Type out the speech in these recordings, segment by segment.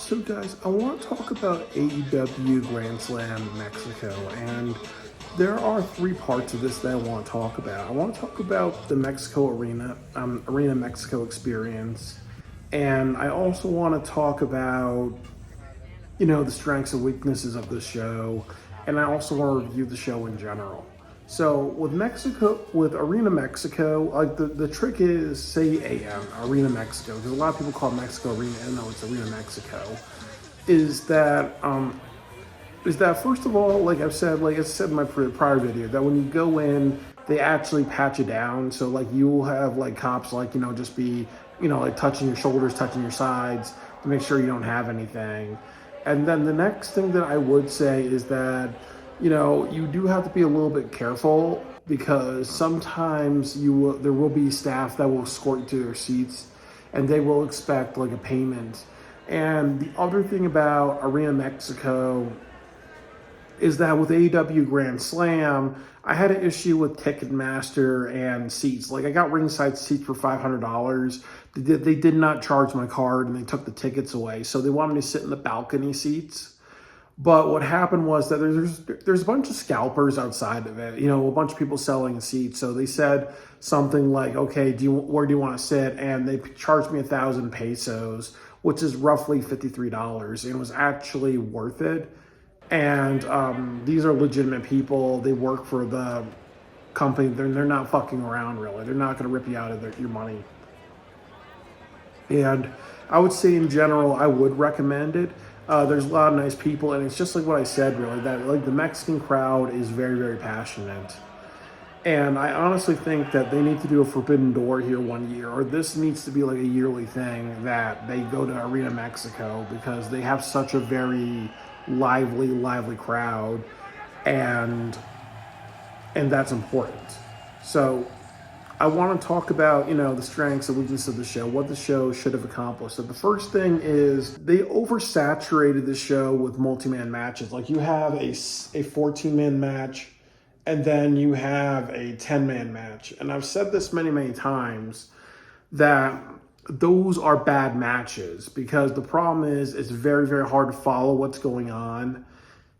So guys, I want to talk about AEW Grand Slam Mexico, and there are three parts of this that I want to talk about. I want to talk about the Mexico Arena Mexico experience, and I also want to talk about, the strengths and weaknesses of the show, and I also want to review the show in general. So with Arena Mexico, like the trick is say Arena Mexico, because a lot of people call it Mexico Arena, and no, it's Arena Mexico. Is that first of all, like I said in my prior video, that when you go in, they actually pat you down. So like you will have like cops like just be like touching your shoulders, touching your sides to make sure you don't have anything. And then the next thing that I would say is that you do have to be a little bit careful because sometimes there will be staff that will escort you to their seats, and they will expect like a payment. And the other thing about Arena Mexico is that with AEW Grand Slam, I had an issue with Ticketmaster and seats. Like I got ringside seats for $500. They did not charge my card, and they took the tickets away. So they wanted me to sit in the balcony seats. But what happened was that there's a bunch of scalpers outside of it, a bunch of people selling seats. So they said something like, okay, where do you want to sit? And they charged me 1,000 pesos, which is roughly $53. And it was actually worth it. And these are legitimate people. They work for the company. They're not fucking around, really. They're not going to rip you out of your money. And I would say in general, I would recommend it. There's a lot of nice people, and it's just like what I said, really, that like the Mexican crowd is very, very passionate. And I honestly think that they need to do a Forbidden Door here one year, or this needs to be like a yearly thing that they go to Arena Mexico because they have such a very lively crowd, and that's important. So I want to talk about, the strengths and weaknesses of the show, what the show should have accomplished. So the first thing is they oversaturated the show with multi-man matches. Like you have a 14-man match, and then you have a 10-man match. And I've said this many times that those are bad matches because the problem is it's very, very hard to follow what's going on.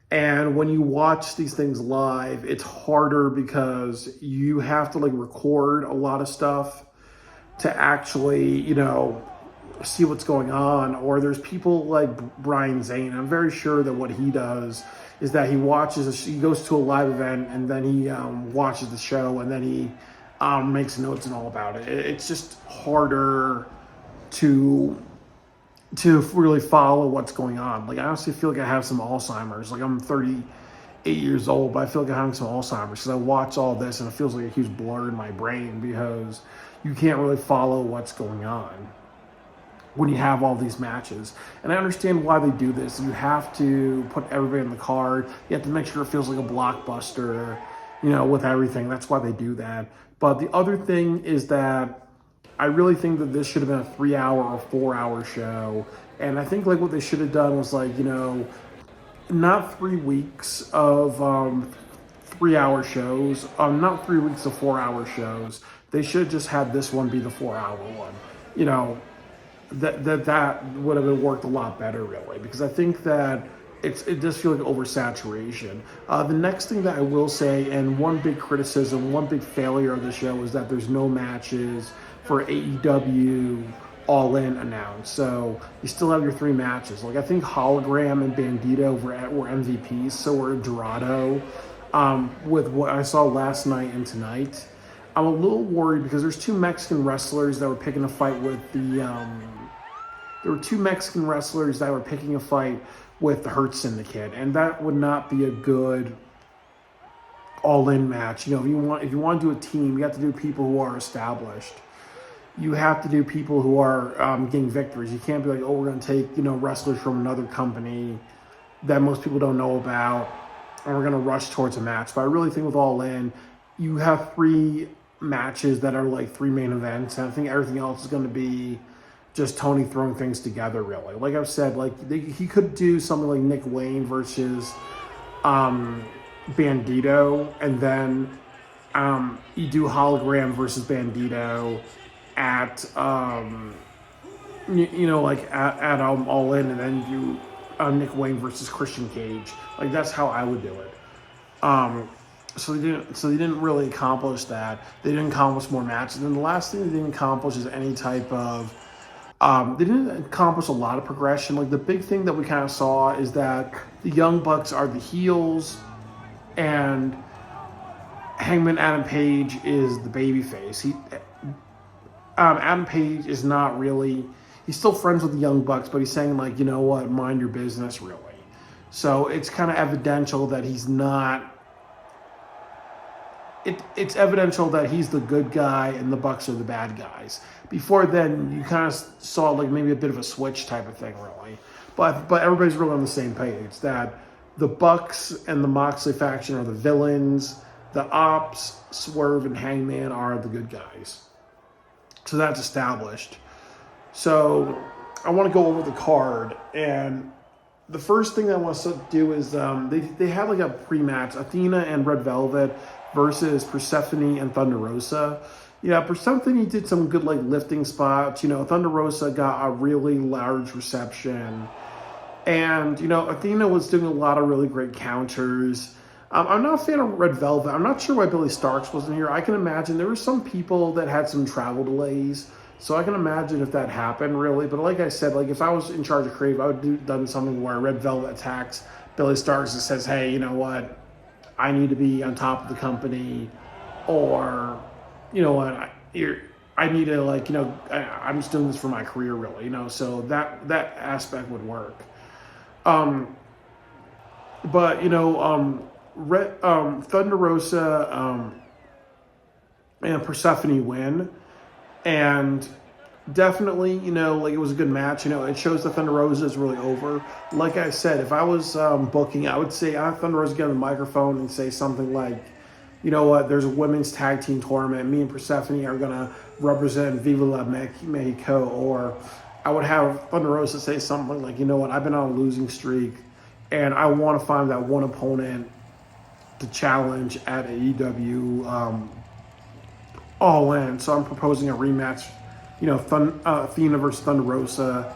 And when you watch these things live, it's harder because you have to like record a lot of stuff to actually, see what's going on. Or there's people like Brian Zane. I'm very sure that what he does is that he goes to a live event and then he watches the show and then he makes notes and all about it. It's just harder to really follow what's going on. Like I honestly feel like I have some Alzheimer's. Like I'm 38 years old, but I feel like I'm having some Alzheimer's because I watch all this and it feels like a huge blur in my brain because you can't really follow what's going on when you have all these matches. And I understand why they do this. You have to put everybody on the card. You have to make sure it feels like a blockbuster, with everything. That's why they do that. But the other thing is that I really think that this should have been a 3-hour or 4-hour show. And I think like what they should have done was like, not 3 weeks of 3-hour shows, not 3 weeks of 4-hour shows. They should have just had this one be the 4-hour one. That would have worked a lot better really, because I think that it does feel like oversaturation. The next thing that I will say, and one big criticism, one big failure of the show is that there's no matches for AEW All In announced. So you still have your 3 matches. Like I think Hologram and Bandito were MVPs, so were Dorado. With what I saw last night and tonight, I'm a little worried because there's 2 Mexican wrestlers that were picking a fight with there were 2 Mexican wrestlers that were picking a fight with the Hurt Syndicate, and that would not be a good all-in match. If you want to do a team, you have to do people who are established. You have to do people who are getting victories. You can't be like, we're going to take, wrestlers from another company that most people don't know about, and we're going to rush towards a match. But I really think with All In, you have 3 matches that are like 3 main events, and I think everything else is going to be just Tony throwing things together, really. Like I've said, he could do something like Nick Wayne versus Bandito, and then you do Hologram versus Bandito at like at All In, and then do Nick Wayne versus Christian Cage. Like that's how I would do it. Um, so they didn't really accomplish that. They didn't accomplish more matches. And then the last thing they didn't accomplish is any type of. They didn't accomplish a lot of progression. Like the big thing that we kind of saw is that the Young Bucks are the heels, and Hangman Adam Page is the babyface. Adam Page is not really. He's still friends with the Young Bucks, but he's saying like, you know what, mind your business, really. So it's kind of evidential that he's not. It's evidential that he's the good guy and the Bucks are the bad guys. Before then, you kind of saw like maybe a bit of a switch type of thing, really. But everybody's really on the same page that the Bucks and the Moxley faction are the villains. The Ops, Swerve, and Hangman are the good guys. So that's established. So I want to go over the card, and the first thing I want to do is they had like a pre-match, Athena and Red Velvet versus Persephone and Thunder Rosa. Yeah, Persephone did some good like lifting spots. Thunder Rosa got a really large reception, and Athena was doing a lot of really great counters. I'm not a fan of Red Velvet. I'm not sure why Billy Starks wasn't here. I can imagine there were some people that had some travel delays, so I can imagine if that happened, really. But like I said, like if I was in charge of Crave, I would have done something where Red Velvet attacks Billy Starks and says, hey, you know what? I need to be on top of the company, or, you know what, I need to, like, I'm just doing this for my career, really, so that aspect would work. But, Thunder Rosa and Persephone win, and definitely, like it was a good match. It shows that Thunder Rosa is really over. Like I said, if I was booking, I would say Thunder Rosa get on the microphone and say something like, you know what, there's a women's tag team tournament. Me and Persephone are going to represent Viva la Mexico. Or I would have Thunder Rosa say something like, you know what, I've been on a losing streak, and I want to find that one opponent to challenge at AEW All In. So I'm proposing a rematch, Athena versus Thunder Rosa,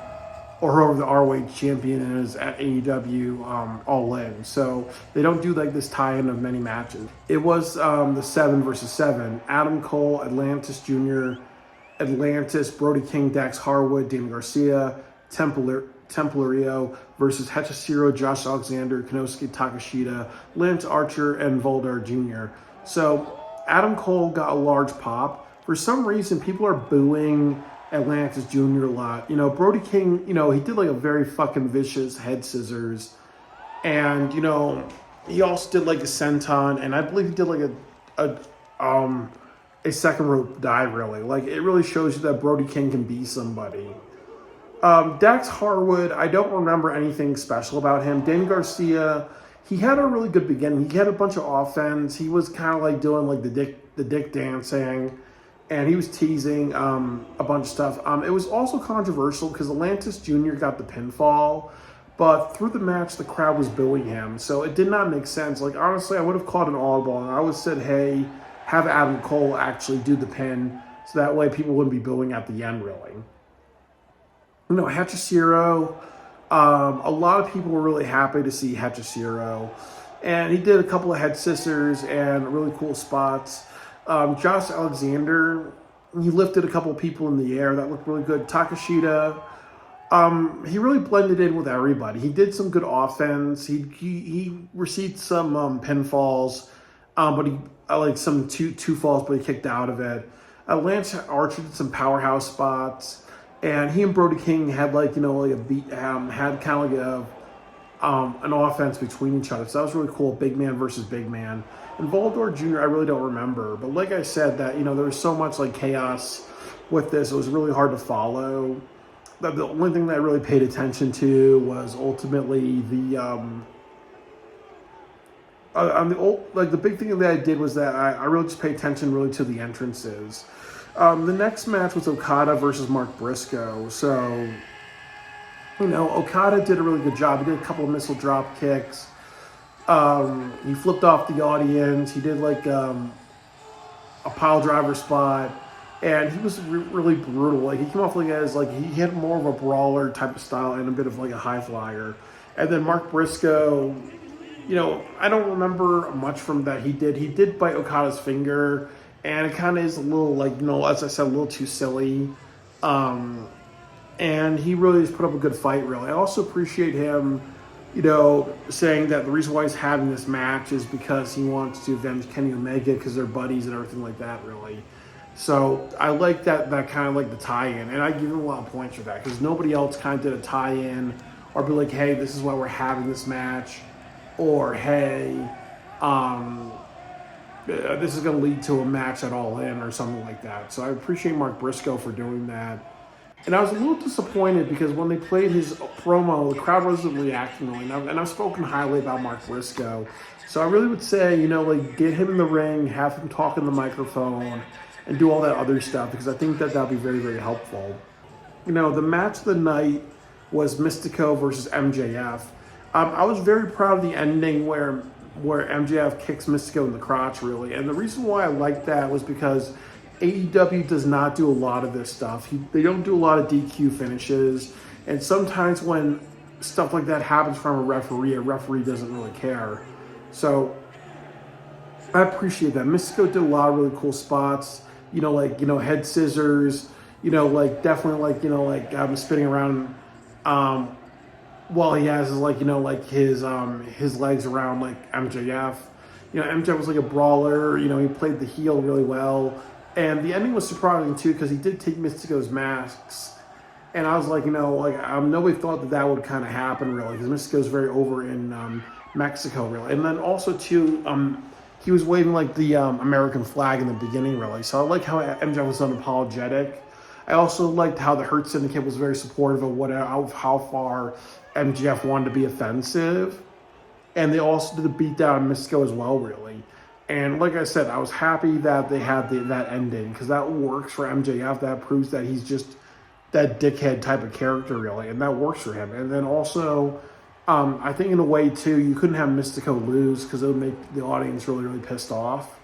or whoever the ROH champion is at AEW All In. So they don't do like this tie-in of many matches. It was the 7 versus 7. Adam Cole, Atlantis Jr., Brody King, Dax Harwood, Daniel Garcia, Templario versus Hechicero, Josh Alexander, Konosuke Takeshita, Lance Archer, and Voldar Jr. So Adam Cole got a large pop. For some reason, people are booing Atlantis Jr. a lot. Brody King, he did like a very fucking vicious head scissors. And, he also did like a senton, and I believe he did like a second rope dive, really. Like, it really shows you that Brody King can be somebody. Dax Harwood, I don't remember anything special about him. Dan Garcia, he had a really good beginning. He had a bunch of offense. He was kind of like doing like the dick dancing, and he was teasing a bunch of stuff. It was also controversial because Atlantis Jr. got the pinfall, but through the match, the crowd was booing him, so it did not make sense. Like, honestly, I would have caught an audible, and I would have said, hey, have Adam Cole actually do the pin, so that way people wouldn't be booing at the end, really. Hechicero, a lot of people were really happy to see Hechicero, and he did a couple of head scissors and really cool spots. Josh Alexander, he lifted a couple of people in the air. That looked really good. Takeshita, he really blended in with everybody. He did some good offense. He received some pinfalls, but he like some two falls, but he kicked out of it. Lance Archer did some powerhouse spots. And he and Brody King had like a beat, had kind of like an offense between each other. So that was really cool. Big man versus big man. And Voldar Jr. I really don't remember, but like I said, that there was so much like chaos with this. It was really hard to follow. The only thing that I really paid attention to was ultimately the big thing that I did was that I really just paid attention really to the entrances. The next match was Okada versus Mark Briscoe. So, Okada did a really good job. He did a couple of missile drop kicks. He flipped off the audience. He did like a pile driver spot. and he was really brutal. Like he came off like as like he had more of a brawler type of style and a bit of like a high flyer. And then Mark Briscoe, I don't remember much from that he did. He did bite Okada's finger, and it kind of is a little like, as I said, a little too silly. Um, and he really has put up a good fight, really. I also appreciate him, saying that the reason why he's having this match is because he wants to avenge Kenny Omega because they're buddies and everything like that, really. So I like that kind of like the tie-in, and I give him a lot of points for that because nobody else kind of did a tie-in or be like, hey, this is why we're having this match, or hey, this is going to lead to a match at All In or something like that. So I appreciate Mark Briscoe for doing that. And I was a little disappointed because when they played his promo, the crowd wasn't reacting really. And I've spoken highly about Mark Briscoe. So I really would say, get him in the ring, have him talk in the microphone, and do all that other stuff because I think that that'd be very, very helpful. The match of the night was Mystico versus MJF. I was very proud of the ending where MJF kicks Mystico in the crotch, really. And the reason why I liked that was because AEW does not do a lot of this stuff. They don't do a lot of DQ finishes. And sometimes when stuff like that happens from a referee doesn't really care. So I appreciate that. Mystico did a lot of really cool spots. Head scissors. Definitely spinning around while he has his legs around like MJF. MJF was like a brawler. He played the heel really well. And the ending was surprising too because he did take Mystico's masks, and I was like, nobody thought that would kind of happen really because Mystico's very over in Mexico really, and then also too, he was waving like the American flag in the beginning really, so I like how MJ was unapologetic. I also liked how the Hurt Syndicate was very supportive of how far MJF wanted to be offensive, and they also did a beatdown on Mystico as well really. And like I said, I was happy that they had that ending because that works for MJF. That proves that he's just that dickhead type of character, really, and that works for him. And then also, I think in a way, too, you couldn't have Mystico lose because it would make the audience really, really pissed off.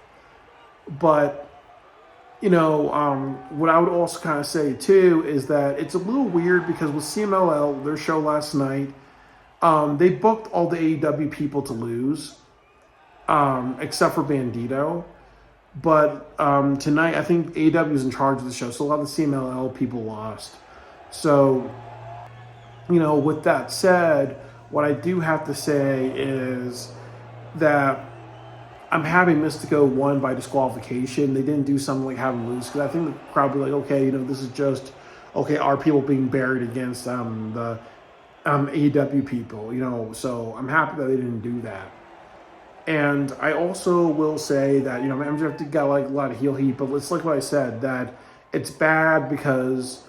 But, what I would also kind of say, too, is that it's a little weird because with CMLL, their show last night, they booked all the AEW people to lose. Except for Bandito. But tonight, I think AEW is in charge of the show, so a lot of the CMLL people lost. So, with that said, what I do have to say is that I'm happy Mystico won by disqualification. They didn't do something like have him lose, because I think the crowd would be like, okay, this is just, our people being buried against the AEW people, so I'm happy that they didn't do that. And I also will say that, MJF did got like a lot of heel heat, but it's like what I said, that it's bad because,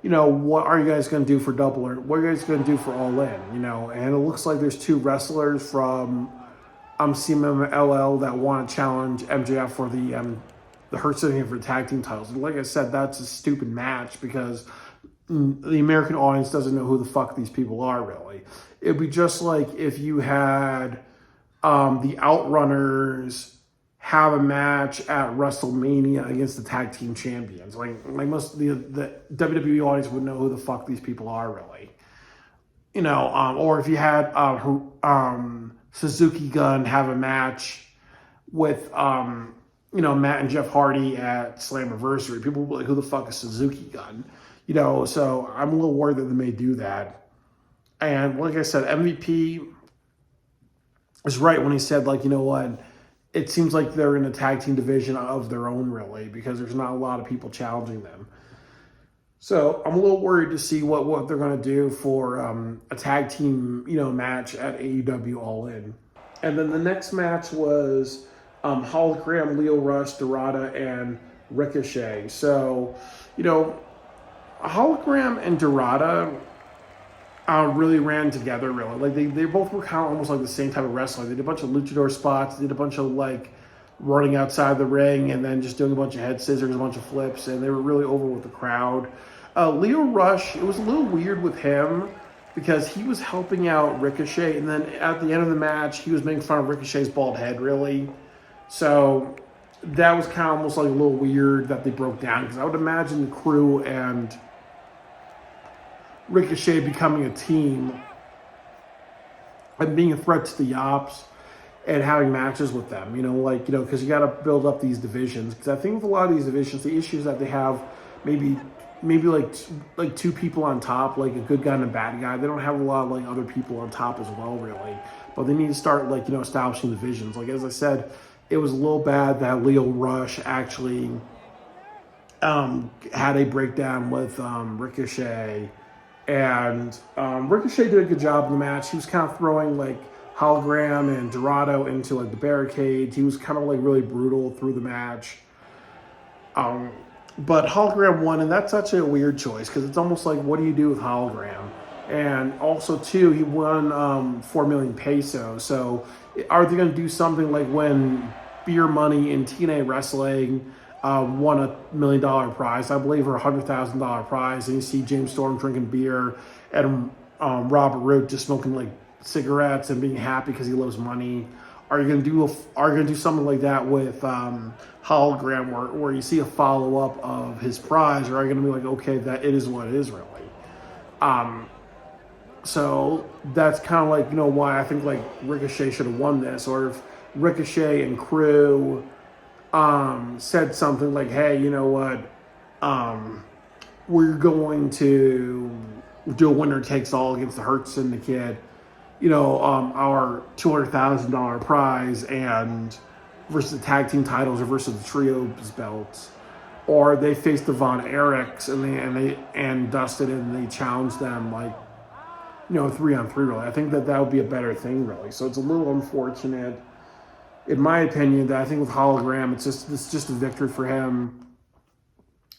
what are you guys going to do for Double or what are you guys going to do for All In, And it looks like there's two wrestlers from CMLL that want to challenge MJF for the Hurt Syndicate for tag team titles. And like I said, that's a stupid match because the American audience doesn't know who the fuck these people are, really. It'd be just like if you had the Outrunners have a match at WrestleMania against the tag team champions. Like most of the WWE audience would know who the fuck these people are, really. Or if you had Suzuki Gun have a match with Matt and Jeff Hardy at Slammiversary, people will be like, who the fuck is Suzuki Gun? So I'm a little worried that they may do that. And like I said, MVP is right when he said, what, it seems like they're in a tag team division of their own, really, because there's not a lot of people challenging them. So I'm a little worried to see what they're going to do for a tag team, match at AEW All In. And then the next match was Hologram, Lio Rush, Dorada, and Ricochet. So, Hologram and Dorada really ran together, really. Like, they both were kind of almost like the same type of wrestling. They did a bunch of luchador spots, they did a bunch of, running outside the ring, and then just doing a bunch of head scissors, a bunch of flips, and they were really over with the crowd. Lio Rush, it was a little weird with him, because he was helping out Ricochet, and then at the end of the match, he was making fun of Ricochet's bald head, really. So, that was kind of almost like a little weird that they broke down, because I would imagine the Crew and Ricochet becoming a team and being a threat to the Yops and having matches with them, because you got to build up these divisions. Because I think with a lot of these divisions, the issues that they have, maybe like two people on top, like a good guy and a bad guy. They don't have a lot of like other people on top as well, really. But they need to start establishing divisions. Like as I said, it was a little bad that Leo Rush actually had a breakdown with Ricochet. And Ricochet did a good job in the match. He was kind of throwing like Hologram and Dorado into like the barricades. He was kind of like really brutal through the match. But Hologram won, and that's such a weird choice because it's almost like, what do you do with Hologram? And also, too, he won 4 million pesos. So are they going to do something like when Beer Money in TNA Wrestling won $1 million prize, I believe, or a $100,000 prize, and you see James Storm drinking beer and Robert Roode just smoking like cigarettes and being happy because he loves money? Are you going to do something like that with Hologram, where you see a follow up of his prize, or are you going to be like, okay, that it is what it is, really? So that's kind of like why I think like Ricochet should have won this, or if Ricochet and Crew said something like, hey, you know what, we're going to do a winner takes all against the Hurt Syndicate, our $200,000 prize and versus the tag team titles or versus the trios belts, or they faced the Von Erichs and Dustin and they challenged them like 3-on-3 really. I think that would be a better thing really. So it's a little unfortunate, in my opinion, that I think with Hologram it's just a victory for him,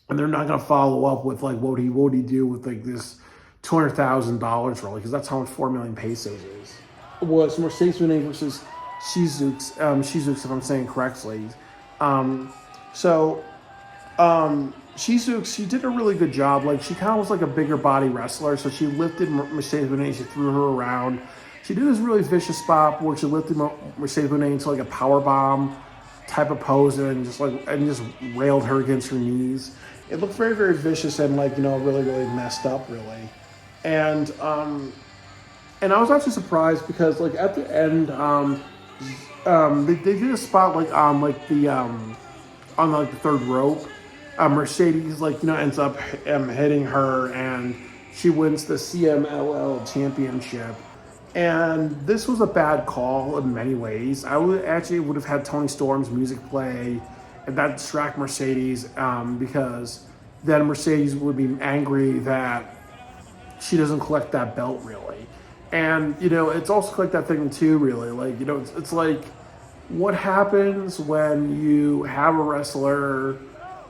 and they're not going to follow up with like what would he do with like this $200,000 really, because that's how much 4 million pesos is. It was Mercedes Moné versus Shizux, if I'm saying correctly. Shizux, she did a really good job. Like, she kind of was like a bigger body wrestler, so she lifted Mercedes Moné, she threw her around. She did this really vicious spot where she lifted Mercedes Moné into like a power bomb type of pose and just railed her against her knees. It looked very, very vicious and really, really messed up, really. And I was actually surprised because like at the end, they did a spot like on the third rope. Mercedes ends up hitting her, and she wins the CMLL championship. And this was a bad call in many ways. I would have had Tony Storm's music play, and that distract Mercedes, because then Mercedes would be angry that she doesn't collect that belt really. And it's also like that thing too, really. Like it's like, what happens when you have a wrestler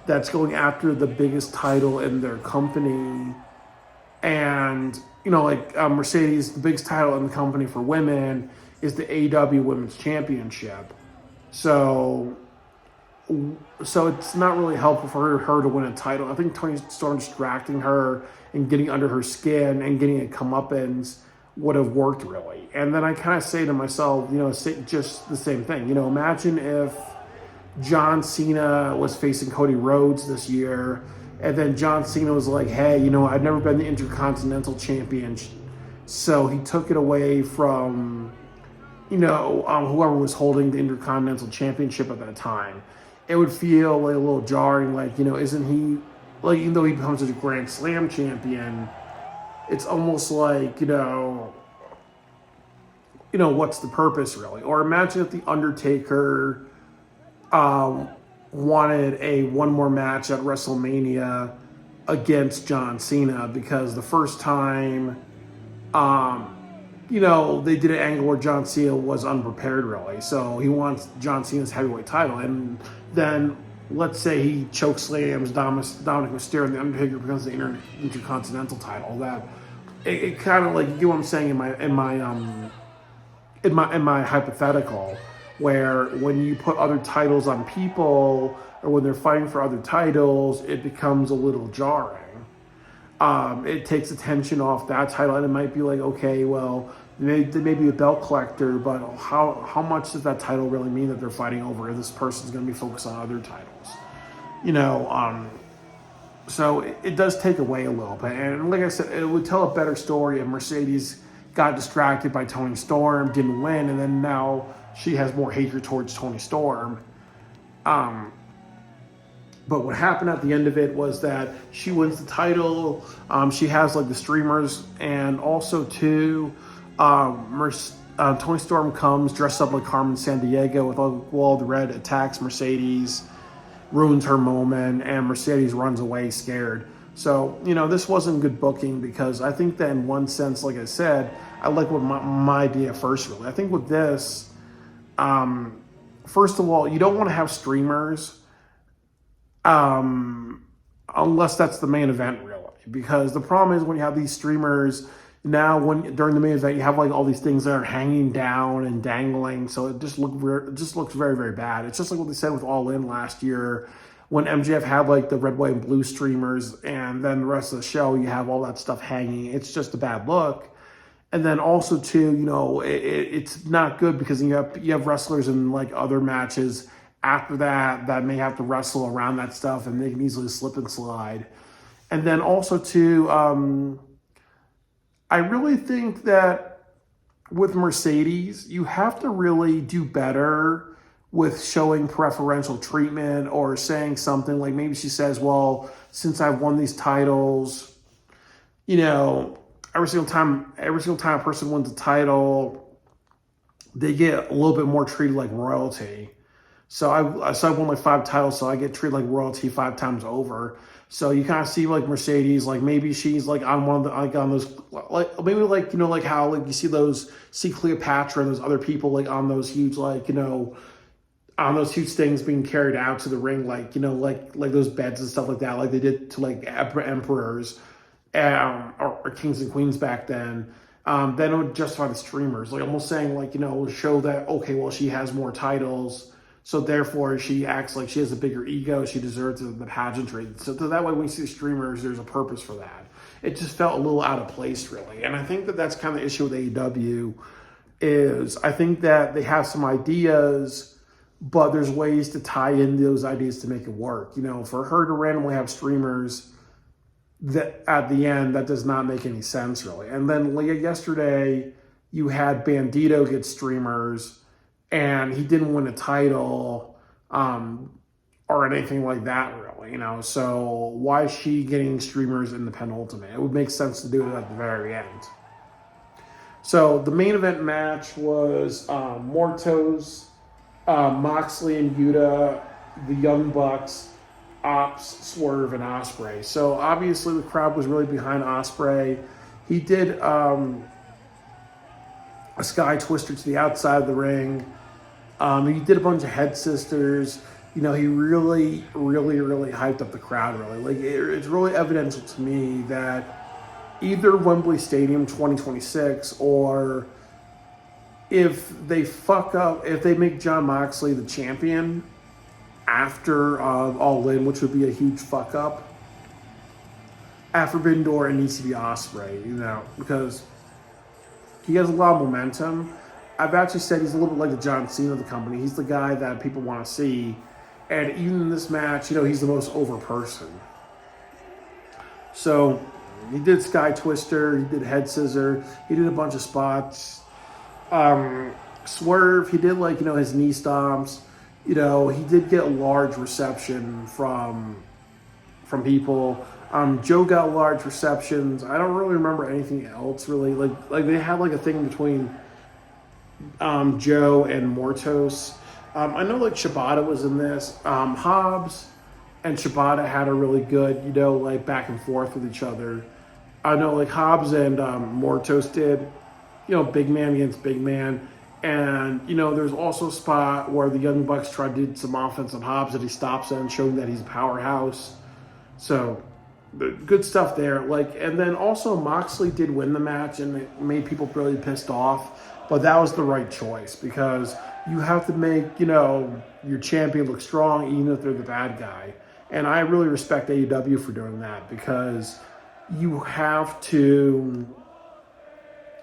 that's going after the biggest title in their company, and Mercedes, the biggest title in the company for women is the AEW Women's Championship. So it's not really helpful for her to win a title. I think Tony Storm distracting her and getting under her skin and getting a comeuppance would have worked really. And then I kind of say to myself, just the same thing. Imagine if John Cena was facing Cody Rhodes this year, and then John Cena was like, hey, I've never been the Intercontinental Champion, so he took it away from, whoever was holding the Intercontinental Championship at that time. It would feel like a little jarring, isn't he, even though he becomes a Grand Slam champion, it's almost like, what's the purpose really? Or imagine if The Undertaker wanted one more match at WrestleMania against John Cena, because the first time, they did an angle where John Cena was unprepared really. So he wants John Cena's heavyweight title, and then let's say he chokeslams Dominic Mysterio and The Undertaker becomes the Intercontinental title. That it kind of like, you get what I'm saying in my hypothetical, where when you put other titles on people or when they're fighting for other titles, it becomes a little jarring. It takes attention off that title, and it might be like, okay, well, they may be a belt collector, but how much does that title really mean that they're fighting over? If this person's going to be focused on other titles, you know. So it does take away a little bit, and like I said, it would tell a better story if Mercedes got distracted by Tony Storm, didn't win, and then now she has more hatred towards Tony Storm. But what happened at the end of it was that she wins the title. She has like the streamers, and also too, Tony Storm comes dressed up like Carmen Sandiego with all the red, attacks Mercedes, ruins her moment, and Mercedes runs away scared. So, this wasn't good booking, because I think that in one sense, like I said, I like what my idea first, really. I think with this, first of all, you don't want to have streamers unless that's the main event, really. Because the problem is when you have these streamers, now during the main event, you have like all these things that are hanging down and dangling, so it just looks very, very bad. It's just like what they said with All In last year, when MJF had like the red, white, and blue streamers, and then the rest of the show you have all that stuff hanging. It's just a bad look. And then also too, it's not good, because you have wrestlers in like other matches after that may have to wrestle around that stuff, and they can easily slip and slide. And then also too, I really think that with Mercedes, you have to really do better with showing preferential treatment, or saying something like, maybe she says, well, since I've won these titles, every single time a person wins a title, they get a little bit more treated like royalty. So I won like 5 titles, so I get treated like royalty 5 times over. So you kind of see like Mercedes, like maybe she's like on one of the, like on those, like maybe like, like how like you see Cleopatra and those other people like on those huge, like, on those huge things being carried out to the ring, like, like those beds and stuff like that, like they did to like emperors, or kings and queens back then. Then it would justify the streamers, like almost saying like, show that, okay, well, she has more titles, so therefore she acts like she has a bigger ego, she deserves the pageantry. So that way when you see streamers, there's a purpose for that. It just felt a little out of place, really. And I think that that's kind of the issue with AEW, is I think that they have some ideas, but there's ways to tie in those ideas to make it work. For her to randomly have streamers that at the end, that does not make any sense, really. And then yesterday, you had Bandito get streamers, and he didn't win a title, or anything like that, really. So why is she getting streamers in the penultimate? It would make sense to do it at the very end. So the main event match was Mortos, Moxley and Yuta, the Young Bucks, Ops, Swerve, and Ospreay. So obviously the crowd was really behind Ospreay. He did a Sky Twister to the outside of the ring. He did a bunch of head sisters. He really, really, really hyped up the crowd, really. Like, it's really evidential to me that either Wembley Stadium 2026, or if they fuck up, if they make Jon Moxley the champion after All In, which would be a huge fuck up, at Forbidden Door, it needs to be Ospreay, because he has a lot of momentum. I've actually said he's a little bit like the John Cena of the company. He's the guy that people want to see. And even in this match, he's the most over person. So he did Sky Twister, he did Head Scissor, he did a bunch of spots. Swerve, he did his knee stomps. He did get a large reception from people. Joe got large receptions. I don't really remember anything else, really. Like they had a thing between Joe and Mortos. I know Shibata was in this. Hobbs and Shibata had a really good, back and forth with each other. I know Hobbs and Mortos did, big man against big man. And, there's also a spot where the Young Bucks tried to do some offense on Hobbs, and he stops it and showing that he's a powerhouse. So, good stuff there. And then also Moxley did win the match, and it made people really pissed off. But that was the right choice, because you have to make, your champion look strong, even if they're the bad guy. And I really respect AEW for doing that, because you have to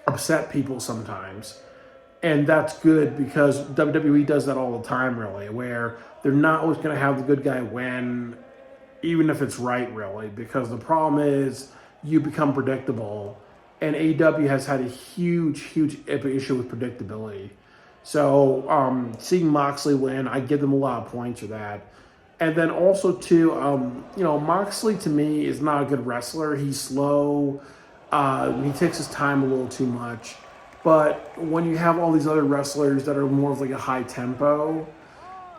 upset people sometimes. And that's good because WWE does that all the time, really, where they're not always going to have the good guy win, even if it's right, really, because the problem is you become predictable. And AEW has had a huge issue with predictability. So seeing Moxley win, I give them a lot of points for that. And then also too, Moxley to me is not a good wrestler. He's slow. He takes his time a little too much. But when you have all these other wrestlers that are more of like a high tempo,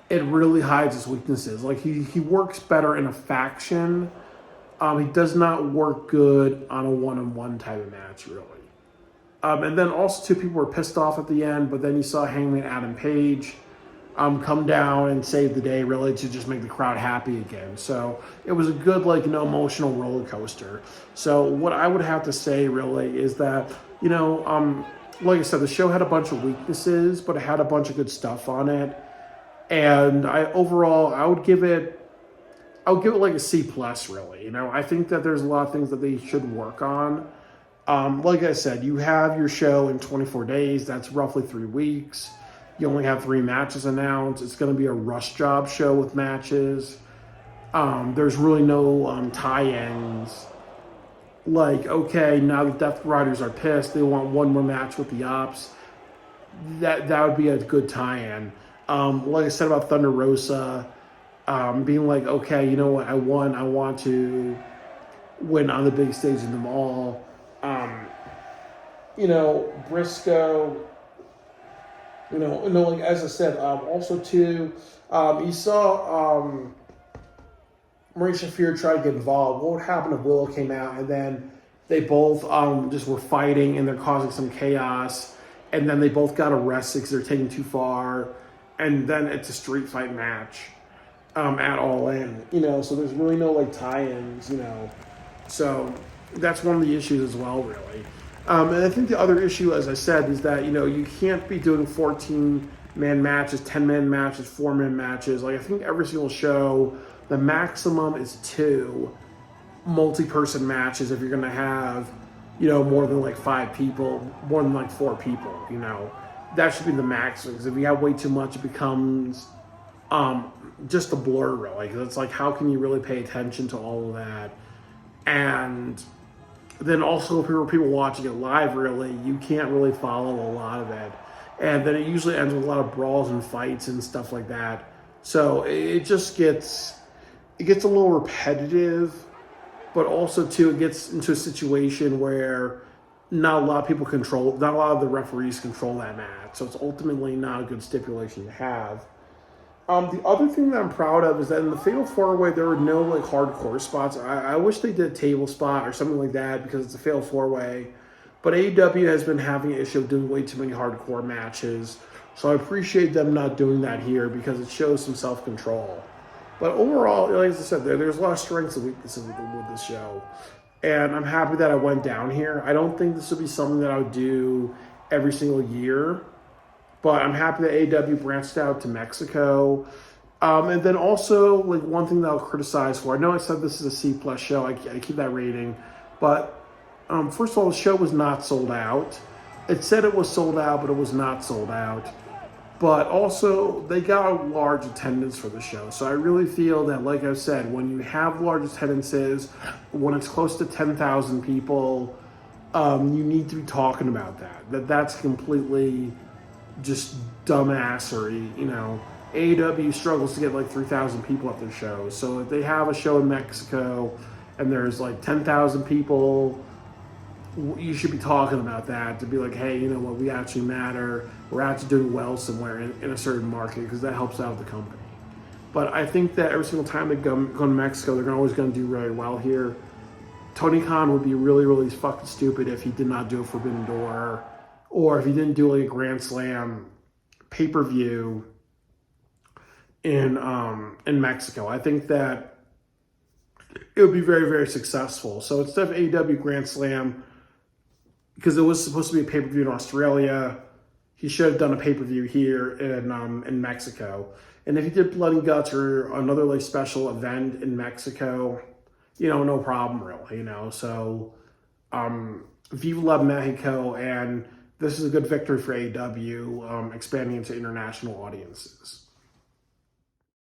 it really hides his weaknesses. Like he works better in a faction. He does not work good on a one-on-one type of match, really. And then also, too, people were pissed off at the end, but then you saw Hangman Adam Page come down and save the day, really, to just make the crowd happy again. So it was a good, emotional roller coaster. So what I would have to say, really, is that, like I said, the show had a bunch of weaknesses, but it had a bunch of good stuff on it. And I would give it like a C plus, really. I think that there's a lot of things that they should work on. Like I said, you have your show in 24 days. That's roughly 3 weeks. You only have 3 matches announced. It's going to be a rush job show with matches. There's really no tie-ins. Okay, now the Death Riders are pissed. They want one more match with the Ops. That would be a good tie-in. Like I said about Thunder Rosa, being like, okay, you know what, I won. I want to win on the big stage in them all. Briscoe, as I said, also too, you saw Marie Shafir try to get involved. What would happen if Willow came out and then they both just were fighting and they're causing some chaos, and then they both got arrested because they're taking too far, and then it's a street fight match at All In, so there's really no tie-ins, so that's one of the issues as well, really. And I think the other issue, as I said, is that, you can't be doing 14-man matches, 10-man matches, 4-man matches. I think every single show, the maximum is 2 multi-person matches if you're going to have, more than 5 people, more than 4 people, That should be the maximum, because if you have way too much, it becomes just a blur, really. It's how can you really pay attention to all of that? And then also, if people watching it live, really, you can't really follow a lot of it. And then it usually ends with a lot of brawls and fights and stuff like that. So it just gets a little repetitive, but also, too, it gets into a situation where not a lot of the referees control that match. So it's ultimately not a good stipulation to have. The other thing that I'm proud of is that in the Fatal 4-Way, there were no hardcore spots. I wish they did a table spot or something like that because it's a Fatal 4-Way. But AEW has been having an issue of doing way too many hardcore matches. So I appreciate them not doing that here because it shows some self-control. But overall, like I said, there's a lot of strengths and weaknesses with this show. And I'm happy that I went down here. I don't think this would be something that I would do every single year. But I'm happy that AEW branched out to Mexico. And then also, one thing that I'll criticize for, I know I said this is a C plus show, I keep that rating. But first of all, the show was not sold out. It said it was sold out, but it was not sold out. But also, they got a large attendance for the show. So I really feel that, like I said, when you have large attendances, when it's close to 10,000 people, you need to be talking about that. That's completely just dumbassery, AEW struggles to get 3,000 people at their shows. So if they have a show in Mexico and there's 10,000 people, you should be talking about that to be hey, you know what, we actually matter. We're actually doing well somewhere in a certain market because that helps out the company. But I think that every single time they go to Mexico, they're always going to do very well here. Tony Khan would be really, really fucking stupid if he did not do a Forbidden Door, or if he didn't do a Grand Slam pay-per-view in Mexico. I think that it would be very, very successful. So instead of AEW Grand Slam, because it was supposed to be a pay-per-view in Australia, he should have done a pay-per-view here in Mexico. And if he did Blood and Guts or another special event in Mexico, no problem really, So, Viva La Mexico, and this is a good victory for AEW, expanding into international audiences.